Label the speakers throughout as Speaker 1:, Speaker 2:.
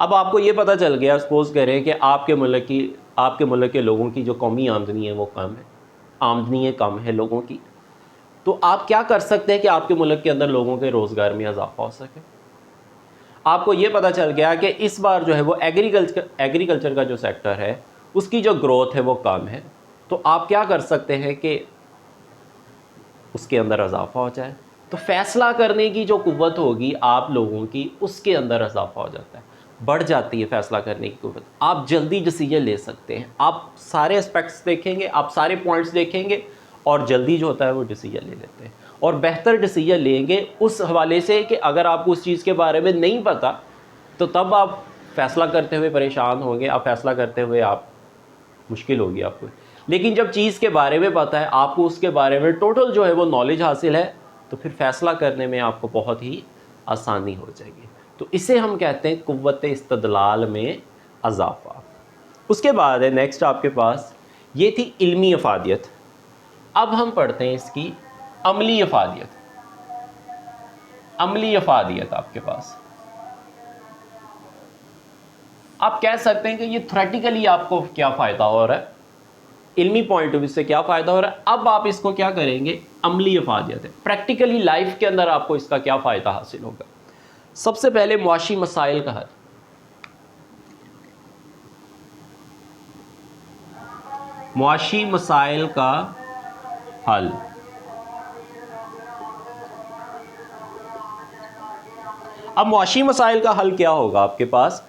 Speaker 1: اب آپ کو یہ پتہ چل گیا، سپوز کریں کہ آپ کے ملک کے لوگوں کی جو قومی آمدنی ہے وہ کم ہے، آمدنی کم ہے لوگوں کی، تو آپ کیا کر سکتے ہیں کہ آپ کے ملک کے اندر لوگوں کے روزگار میں اضافہ ہو سکے؟ آپ کو یہ پتہ چل گیا کہ اس بار جو ہے وہ ایگریکلچر کا جو سیکٹر ہے اس کی جو گروتھ ہے وہ کم ہے، تو آپ کیا کر سکتے ہیں کہ اس کے اندر اضافہ ہو جائے؟ تو فیصلہ کرنے کی جو قوت ہوگی آپ لوگوں کی، اس کے اندر اضافہ ہو جاتا ہے، بڑھ جاتی ہے فیصلہ کرنے کی قوت، آپ جلدی ڈیسیجن لے سکتے ہیں، آپ سارے اسپیکٹس دیکھیں گے، آپ سارے پوائنٹس دیکھیں گے اور جلدی جو ہوتا ہے وہ ڈیسیجن لے لیتے ہیں، اور بہتر ڈیسیجن لیں گے اس حوالے سے کہ اگر آپ کو اس چیز کے بارے میں نہیں پتہ تو تب آپ فیصلہ کرتے ہوئے پریشان ہوں گے، آپ فیصلہ کرتے ہوئے آپ مشکل ہوگی آپ کو، لیکن جب چیز کے بارے میں پتہ ہے، آپ کو اس کے بارے میں ٹوٹل جو ہے وہ نالج حاصل ہے، تو پھر فیصلہ کرنے میں آپ کو بہت ہی آسانی ہو جائے گی، تو اسے ہم کہتے ہیں قوت استدلال میں اضافہ۔ اس کے بعد ہے نیکسٹ آپ کے پاس، یہ تھی علمی افادیت، اب ہم پڑھتے ہیں اس کی عملی افادیت۔ عملی افادیت آپ کے پاس، آپ کہہ سکتے ہیں کہ یہ تھیوریٹیکلی آپ کو کیا فائدہ ہو رہا ہے، علمی پوائنٹ آف ویو سے کیا فائدہ ہو رہا ہے، اب آپ اس کو کیا کریں گے، عملی افادیت ہے، پریکٹیکلی لائف کے اندر آپ کو اس کا کیا فائدہ حاصل ہوگا۔ سب سے پہلے معاشی مسائل کا حل، معاشی مسائل کا حل، اب معاشی مسائل کا حل کیا ہوگا آپ کے پاس،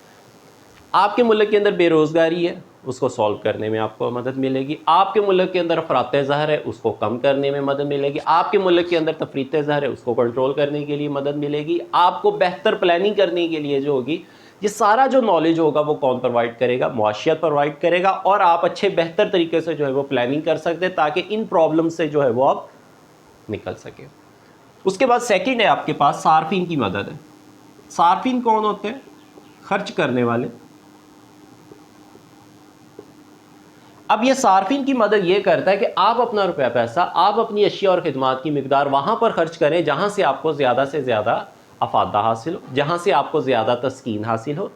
Speaker 1: آپ کے ملک کے اندر بے روزگاری ہے، اس کو سولو کرنے میں آپ کو مدد ملے گی، آپ کے ملک کے اندر افراط زہر ہے، اس کو کم کرنے میں مدد ملے گی، آپ کے ملک کے اندر تفریط زہر ہے، اس کو کنٹرول کرنے کے لیے مدد ملے گی، آپ کو بہتر پلاننگ کرنے کے لیے جو ہوگی، یہ سارا جو نالج ہوگا وہ کون پرووائڈ کرے گا، معاشیت پرووائڈ کرے گا، اور آپ اچھے بہتر طریقے سے جو ہے وہ پلاننگ کر سکتے ہیں تاکہ ان پرابلم سے جو ہے وہ آپ نکل سکے۔ اس کے بعد سیکنڈ ہے آپ کے پاس صارفین کی مدد ہے۔ صارفین کون ہوتے ہیں؟ خرچ کرنے والے۔ اب یہ صارفین کی مدد یہ کرتا ہے کہ آپ اپنا روپیہ پیسہ، آپ اپنی اشیاء اور خدمات کی مقدار وہاں پر خرچ کریں جہاں سے آپ کو زیادہ سے زیادہ افادہ حاصل ہو، جہاں سے آپ کو زیادہ تسکین حاصل ہو۔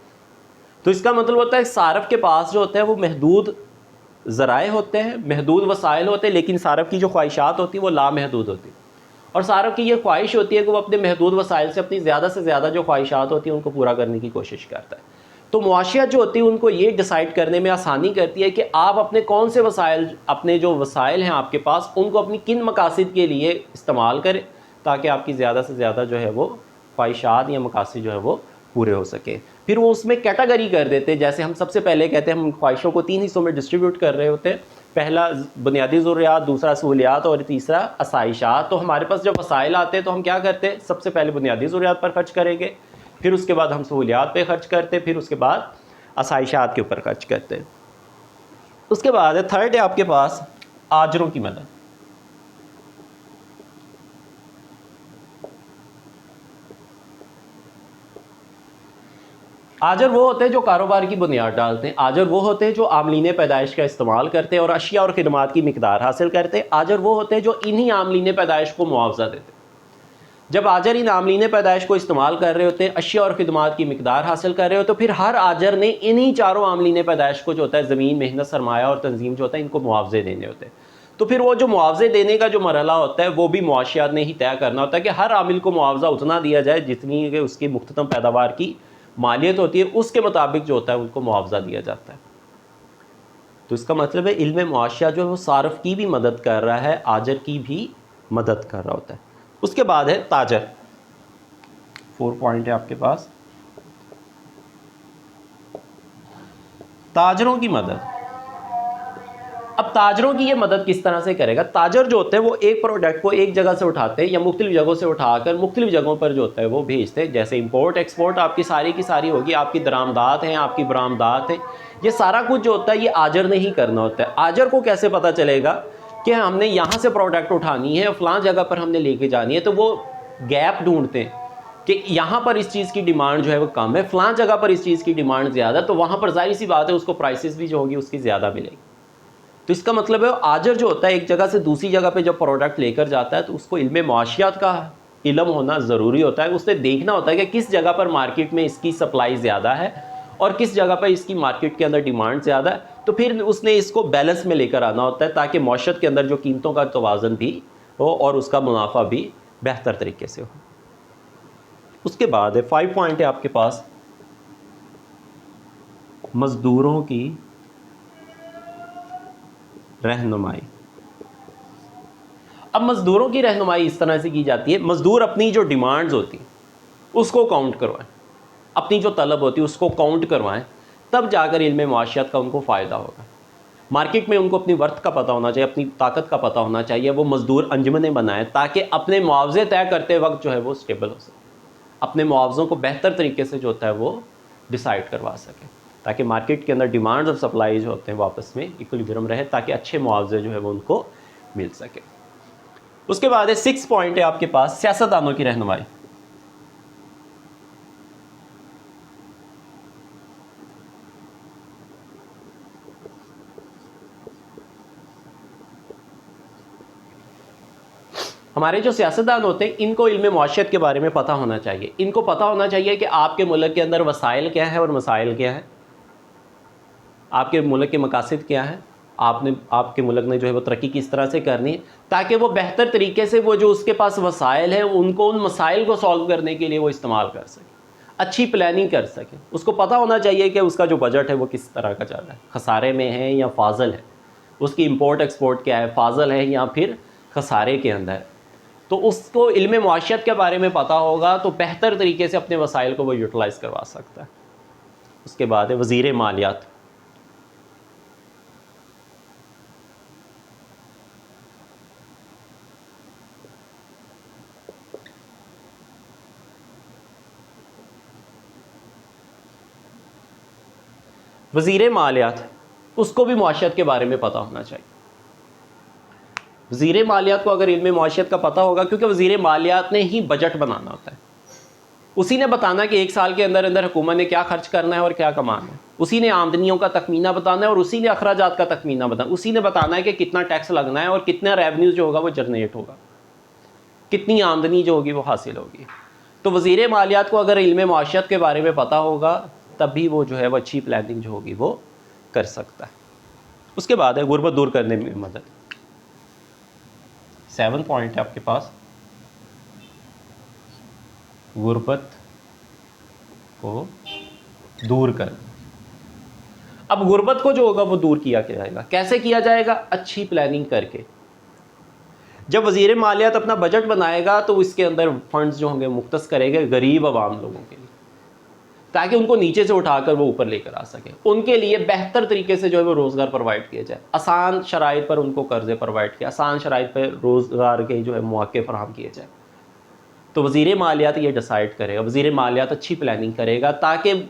Speaker 1: تو اس کا مطلب ہوتا ہے صارف کے پاس جو ہوتا ہے وہ محدود ذرائع ہوتے ہیں، محدود وسائل ہوتے ہیں، لیکن صارف کی جو خواہشات ہوتی ہیں وہ لامحدود ہوتی ہیں، اور صارف کی یہ خواہش ہوتی ہے کہ وہ اپنے محدود وسائل سے اپنی زیادہ سے زیادہ جو خواہشات ہوتی ہیں ان کو پورا کرنے کی کوشش کرتا ہے۔ تو معاشیت جو ہوتی ہے ان کو یہ ڈیسائیڈ کرنے میں آسانی کرتی ہے کہ آپ اپنے کون سے وسائل، اپنے جو وسائل ہیں آپ کے پاس، ان کو اپنی کن مقاصد کے لیے استعمال کریں تاکہ آپ کی زیادہ سے زیادہ جو ہے وہ خواہشات یا مقاصد جو ہے وہ پورے ہو سکے۔ پھر وہ اس میں کیٹیگری کر دیتے ہیں، جیسے ہم سب سے پہلے کہتے ہیں ہم خواہشوں کو 3 حصوں میں ڈسٹریبیوٹ کر رہے ہوتے ہیں، پہلا بنیادی ضروریات، دوسرا سہولیات، اور تیسرا آسائشات۔ تو ہمارے پاس جب وسائل آتے ہیں تو ہم کیا کرتے ہیں، سب سے پہلے بنیادی ضروریات پر خرچ کریں گے، پھر اس کے بعد ہم سہولیات پہ خرچ کرتے ہیں، پھر اس کے بعد آسائشات کے اوپر خرچ کرتے ہیں۔ اس کے بعد تھرڈ ہے آپ کے پاس آجروں کی مدد۔ آجر وہ ہوتے ہیں جو کاروبار کی بنیاد ڈالتے ہیں، آجر وہ ہوتے ہیں جو عاملین پیدائش کا استعمال کرتے ہیں اور اشیاء اور خدمات کی مقدار حاصل کرتے ہیں، آجر وہ ہوتے ہیں جو انہی عاملین پیدائش کو معاوضہ دیتے ہیں۔ جب آجر ان عاملین پیدائش کو استعمال کر رہے ہوتے ہیں، اشیاء اور خدمات کی مقدار حاصل کر رہے ہوتے ہیں، تو پھر ہر آجر نے انہی چاروں عاملین پیدائش کو جو ہوتا ہے زمین، محنت، سرمایہ اور تنظیم جو ہوتا ہے ان کو معاوضے دینے ہوتے ہیں۔ تو پھر وہ جو معاوضے دینے کا جو مرحلہ ہوتا ہے وہ بھی معاشیات نے ہی طے کرنا ہوتا ہے کہ ہر عامل کو معاوضہ اتنا دیا جائے جتنی کہ اس کی مختتم پیداوار کی مالیت ہوتی ہے، اس کے مطابق جو ہوتا ہے ان کو معاوضہ دیا جاتا ہے۔ تو اس کا مطلب ہے علم معاشیات جو ہے وہ صارف کی بھی مدد کر رہا ہے، آجر کی بھی مدد کر رہا ہوتا ہے۔ اس کے بعد ہے تاجر، 4 پوائنٹ ہے آپ کے پاس، تاجروں کی مدد۔ اب تاجروں کی یہ مدد کس طرح سے کرے گا؟ تاجر جو ہوتے ہیں وہ ایک پروڈکٹ کو ایک جگہ سے اٹھاتے ہیں یا مختلف جگہوں سے اٹھا کر مختلف جگہوں پر جو ہوتا ہے وہ بھیجتے ہیں، جیسے امپورٹ ایکسپورٹ آپ کی ساری ہوگی، آپ کی درآمدات ہیں، آپ کی برآمدات ہیں، یہ سارا کچھ جو ہوتا ہے یہ آجر نے ہی کرنا ہوتا ہے۔ آجر کو کیسے پتہ چلے گا کہ ہم نے یہاں سے پروڈکٹ اٹھانی ہے اور فلاں جگہ پر ہم نے لے کے جانی ہے؟ تو وہ گیپ ڈھونڈتے ہیں کہ یہاں پر اس چیز کی ڈیمانڈ جو ہے وہ کم ہے، فلاں جگہ پر اس چیز کی ڈیمانڈ زیادہ، تو وہاں پر ظاہر سی بات ہے اس کو پرائسز بھی جو ہوگی اس کی زیادہ ملے گی۔ تو اس کا مطلب ہے آجر جو ہوتا ہے ایک جگہ سے دوسری جگہ پہ جب پروڈکٹ لے کر جاتا ہے تو اس کو علم معاشیات کا علم ہونا ضروری ہوتا ہے، اس نے دیکھنا ہوتا ہے کہ کس جگہ پر مارکیٹ میں اس کی سپلائی زیادہ ہے اور کس جگہ پر اس کی مارکیٹ کے اندر ڈیمانڈ زیادہ ہے، تو پھر اس نے اس کو بیلنس میں لے کر آنا ہوتا ہے تاکہ معیشت کے اندر جو قیمتوں کا توازن بھی ہو اور اس کا منافع بھی بہتر طریقے سے ہو۔ اس کے بعد ہے 5 پوائنٹ ہے آپ کے پاس مزدوروں کی رہنمائی۔ اب مزدوروں کی رہنمائی اس طرح سے کی جاتی ہے، مزدور اپنی جو ڈیمانڈز ہوتی ہیں اس کو کاؤنٹ کروائیں، اپنی جو طلب ہوتی ہے اس کو کاؤنٹ کروائیں، تب جا کر علم معاشیات کا ان کو فائدہ ہوگا۔ مارکیٹ میں ان کو اپنی ورتھ کا پتہ ہونا چاہیے، اپنی طاقت کا پتہ ہونا چاہیے، وہ مزدور انجمنیں بنائیں تاکہ اپنے معاوضے طے کرتے وقت جو ہے وہ اسٹیبل ہو سکے، اپنے معاوضوں کو بہتر طریقے سے جو ہوتا ہے وہ ڈیسائیڈ کروا سکے، تاکہ مارکیٹ کے اندر ڈیمانڈز اور سپلائی جو ہوتے ہیں وہ آپس میں ایکولیبرم رہے، تاکہ اچھے معاوضے جو ہے وہ ان کو مل سکے۔ اس کے بعد ہے 6 پوائنٹ ہے آپ کے پاس سیاستدانوں کی رہنمائی۔ ہمارے جو سیاستدان ہوتے ہیں ان کو علم معاشیت کے بارے میں پتہ ہونا چاہیے، ان کو پتہ ہونا چاہیے کہ آپ کے ملک کے اندر وسائل کیا ہے اور مسائل کیا ہے، آپ کے ملک کے مقاصد کیا ہے، آپ کے ملک نے جو ہے وہ ترقی کس طرح سے کرنی ہے، تاکہ وہ بہتر طریقے سے وہ جو اس کے پاس وسائل ہیں ان کو ان مسائل کو سالو کرنے کے لیے وہ استعمال کر سکے، اچھی پلاننگ کر سکے۔ اس کو پتہ ہونا چاہیے کہ اس کا جو بجٹ ہے وہ کس طرح کا چل رہا ہے، خسارے میں ہے یا فاضل ہے، اس کی امپورٹ ایکسپورٹ کیا ہے، فاضل ہے یا پھر خسارے کے اندر ہے۔ تو اس کو علم معاشیت کے بارے میں پتہ ہوگا تو بہتر طریقے سے اپنے وسائل کو وہ یوٹیلائز کروا سکتا ہے۔ اس کے بعد ہے وزیر مالیات۔ وزیر مالیات اس کو بھی معاشیت کے بارے میں پتہ ہونا چاہیے۔ وزیر مالیات کو اگر علم معاشیت کا پتہ ہوگا، کیونکہ وزیر مالیات نے ہی بجٹ بنانا ہوتا ہے، اسی نے بتانا کہ ایک سال کے اندر اندر حکومت نے کیا خرچ کرنا ہے اور کیا کمانا ہے، اسی نے آمدنیوں کا تخمینہ بتانا ہے اور اسی نے اخراجات کا تخمینہ بتانا، اسی نے بتانا ہے کہ کتنا ٹیکس لگنا ہے اور کتنا ریونیو جو ہوگا وہ جنریٹ ہوگا، کتنی آمدنی جو ہوگی وہ حاصل ہوگی۔ تو وزیر مالیات کو اگر علم معاشیت کے بارے میں پتہ ہوگا تب بھی وہ جو ہے وہ اچھی پلاننگ جو ہوگی وہ کر سکتا ہے۔ اس کے بعد ہے غربت دور کرنے میں مدد۔ 7 پوائنٹ ہے آپ کے پاس غربت کو دور کرنا۔ اب غربت کو جو ہوگا وہ دور کیا جائے گا، کیسے کیا جائے گا؟ اچھی پلاننگ کر کے۔ جب وزیر مالیات اپنا بجٹ بنائے گا تو اس کے اندر فنڈز جو ہوں گے مختص کرے گا غریب عوام لوگوں کے لیے، تاکہ ان کو نیچے سے اٹھا کر وہ اوپر لے کر آ سکے، ان کے لیے بہتر طریقے سے جو ہے وہ روزگار پرووائڈ کیا جائے، آسان شرائط پر ان کو قرضے پرووائڈ کیا، آسان شرائط پر روزگار کے جو ہے مواقع فراہم کیے جائے۔ تو وزیر مالیات یہ ڈیسائیڈ کرے گا، وزیر مالیات اچھی پلاننگ کرے گا تاکہ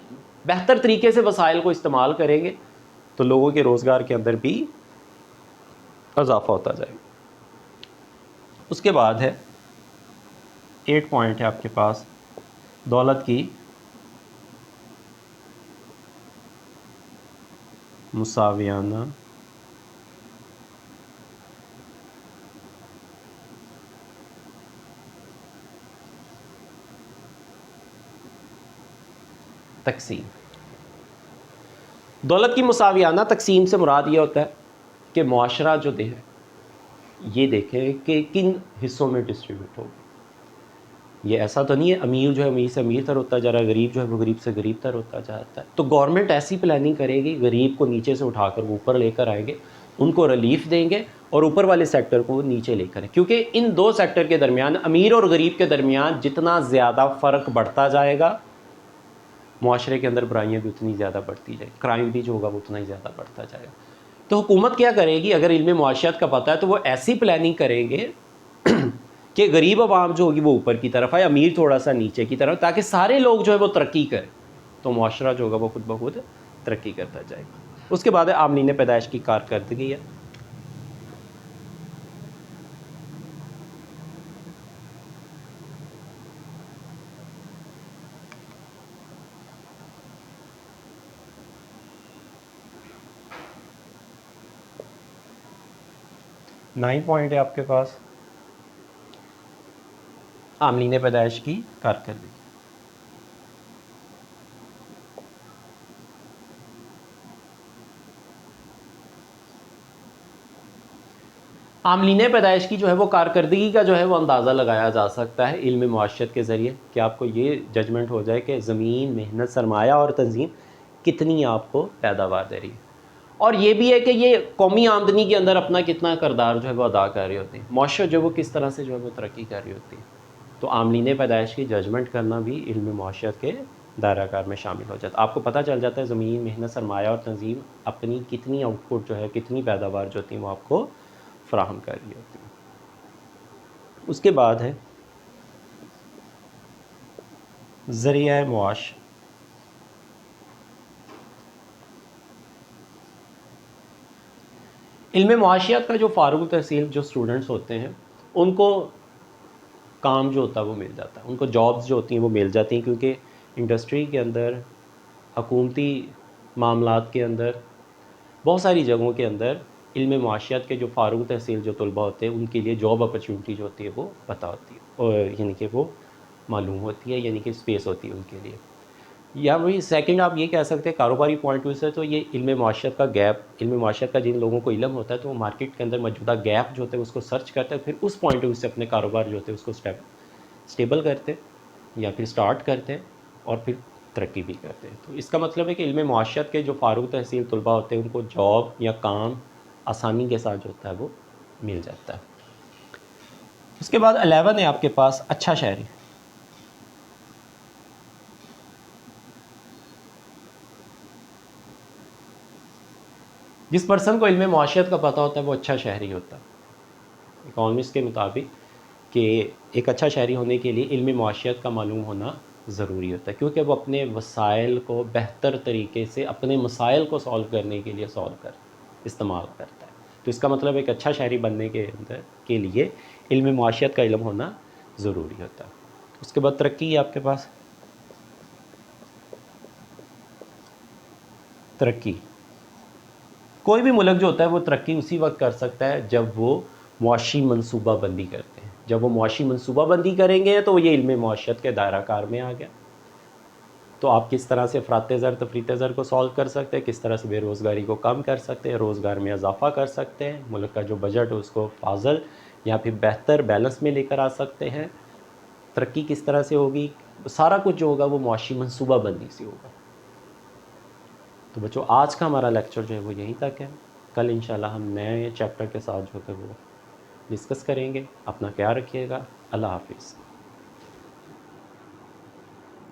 Speaker 1: بہتر طریقے سے وسائل کو استعمال کریں گے تو لوگوں کے روزگار کے اندر بھی اضافہ ہوتا جائے گا۔ اس کے بعد ہے 8 پوائنٹ ہے آپ کے پاس دولت کی مساویانہ تقسیم۔ دولت کی مساویانہ تقسیم سے مراد یہ ہوتا ہے کہ معاشرہ جو ہے یہ دیکھیں کہ کن حصوں میں ڈسٹریبیوٹ ہوگا۔ یہ ایسا تو نہیں ہے امیر جو ہے امیر سے امیر تر ہوتا جا رہا ہے، غریب جو ہے وہ غریب سے غریب تر ہوتا جاتا ہے۔ تو گورنمنٹ ایسی پلاننگ کرے گی، غریب کو نیچے سے اٹھا کر وہ اوپر لے کر آئیں گے، ان کو ریلیف دیں گے اور اوپر والے سیکٹر کو نیچے لے کر، کیونکہ ان دو سیکٹر کے درمیان، امیر اور غریب کے درمیان جتنا زیادہ فرق بڑھتا جائے گا معاشرے کے اندر برائیاں بھی اتنی زیادہ بڑھتی جائیں، کرائم بھی جو ہوگا وہ اتنا ہی زیادہ بڑھتا جائے گا۔ تو حکومت کیا کرے گی؟ اگر علم معاشیات کا پتہ ہے تو وہ ایسی پلاننگ کریں گے کہ غریب عوام جو ہوگی وہ اوپر کی طرف آئے، امیر تھوڑا سا نیچے کی طرف، تاکہ سارے لوگ جو ہے وہ ترقی کریں، تو معاشرہ جو ہوگا وہ خود بخود ترقی کرتا جائے گا۔ اس کے بعد عاملین پیدائش کی کارکردگی ہے۔ نائن پوائنٹ ہے آپ کے پاس عاملین پیدائش کی کارکردگی۔ عاملین پیدائش کی جو ہے وہ کارکردگی کا جو ہے وہ اندازہ لگایا جا سکتا ہے علم معاشیت کے ذریعے، کہ آپ کو یہ ججمنٹ ہو جائے کہ زمین، محنت، سرمایہ اور تنظیم کتنی آپ کو پیداوار دے رہی ہے، اور یہ بھی ہے کہ یہ قومی آمدنی کے اندر اپنا کتنا کردار جو ہے وہ ادا کر رہی ہوتی ہے، معاشرت جو ہے وہ کس طرح سے جو ہے وہ ترقی کر رہی ہوتی ہے۔ تو عاملین پیدائش کی ججمنٹ کرنا بھی علم معاشیت کے دائرہ کار میں شامل ہو جاتا ہے۔ آپ کو پتہ چل جاتا ہے زمین، محنت، سرمایہ اور تنظیم اپنی کتنی آؤٹ پٹ جو ہے، کتنی پیداوار جو ہوتی ہے وہ آپ کو فراہم کر رہی ہوتی ہے۔ اس کے بعد ہے ذریعہ معاش۔ علم معاشیات کا جو فارغ التحصیل جو اسٹوڈنٹس ہوتے ہیں ان کو کام جو ہوتا ہے وہ مل جاتا ہے، ان کو جابز جو ہوتی ہیں وہ مل جاتی ہیں، کیونکہ انڈسٹری کے اندر، حکومتی معاملات کے اندر، بہت ساری جگہوں کے اندر علم معاشیات کے جو فارغ تحصیل جو طلبہ ہوتے ہیں ان کے لیے جاب اپرچونٹی جو ہوتی ہے وہ پتہ ہوتی ہے، اور یعنی کہ وہ معلوم ہوتی ہے، یعنی کہ اسپیس ہوتی ہے ان کے لیے۔ یا وہی سیکنڈ آپ یہ کہہ سکتے ہیں کاروباری پوائنٹ ویو سے، تو یہ علم معاشیت کا گیپ، علم معاشیت کا جن لوگوں کو علم ہوتا ہے تو وہ مارکیٹ کے اندر موجودہ گیپ جو ہوتے ہیں اس کو سرچ کرتے ہیں، پھر اس پوائنٹ ویو سے اپنے کاروبار جو ہوتے ہیں اس کو اسٹیبل کرتے ہیں یا پھر سٹارٹ کرتے ہیں اور پھر ترقی بھی کرتے ہیں۔ تو اس کا مطلب ہے کہ علم معاشیت کے جو فارغ تحصیل طلبہ ہوتے ہیں ان کو جاب یا کام آسانی کے ساتھ جو ہوتا ہے وہ مل جاتا ہے۔ اس کے بعد 11 ہے آپ کے پاس اچھا شہری۔ جس پرسن کو علم معاشیت کا پتہ ہوتا ہے وہ اچھا شہری ہوتا ہے۔ اکانومسٹ کے مطابق کہ ایک اچھا شہری ہونے کے لیے علم معاشیت کا معلوم ہونا ضروری ہوتا ہے، کیونکہ وہ اپنے وسائل کو بہتر طریقے سے اپنے مسائل کو سالو کرنے کے لیے استعمال کرتا ہے۔ تو اس کا مطلب ایک اچھا شہری بننے کے لیے علم معاشیت کا علم ہونا ضروری ہوتا ہے۔ اس کے بعد ترقی ہے آپ کے پاس۔ ترقی، کوئی بھی ملک جو ہوتا ہے وہ ترقی اسی وقت کر سکتا ہے جب وہ معاشی منصوبہ بندی کرتے ہیں۔ جب وہ معاشی منصوبہ بندی کریں گے تو یہ علم معاشیت کے دائرہ کار میں آ گیا۔ تو آپ کس طرح سے افراط زر تفریط زر کو سالو کر سکتے ہیں، کس طرح سے بے روزگاری کو کم کر سکتے ہیں، روزگار میں اضافہ کر سکتے ہیں، ملک کا جو بجٹ ہے اس کو فاضل یا پھر بہتر بیلنس میں لے کر آ سکتے ہیں، ترقی کس طرح سے ہوگی، سارا کچھ جو ہوگا وہ معاشی منصوبہ بندی سے ہوگا۔ تو بچوں آج کا ہمارا لیکچر جو ہے وہ یہیں تک ہے، کل انشاءاللہ ہم نئے چیپٹر کے ساتھ جو ہے وہ ڈسکس کریں گے۔ اپنا خیال رکھیے گا، اللہ حافظ۔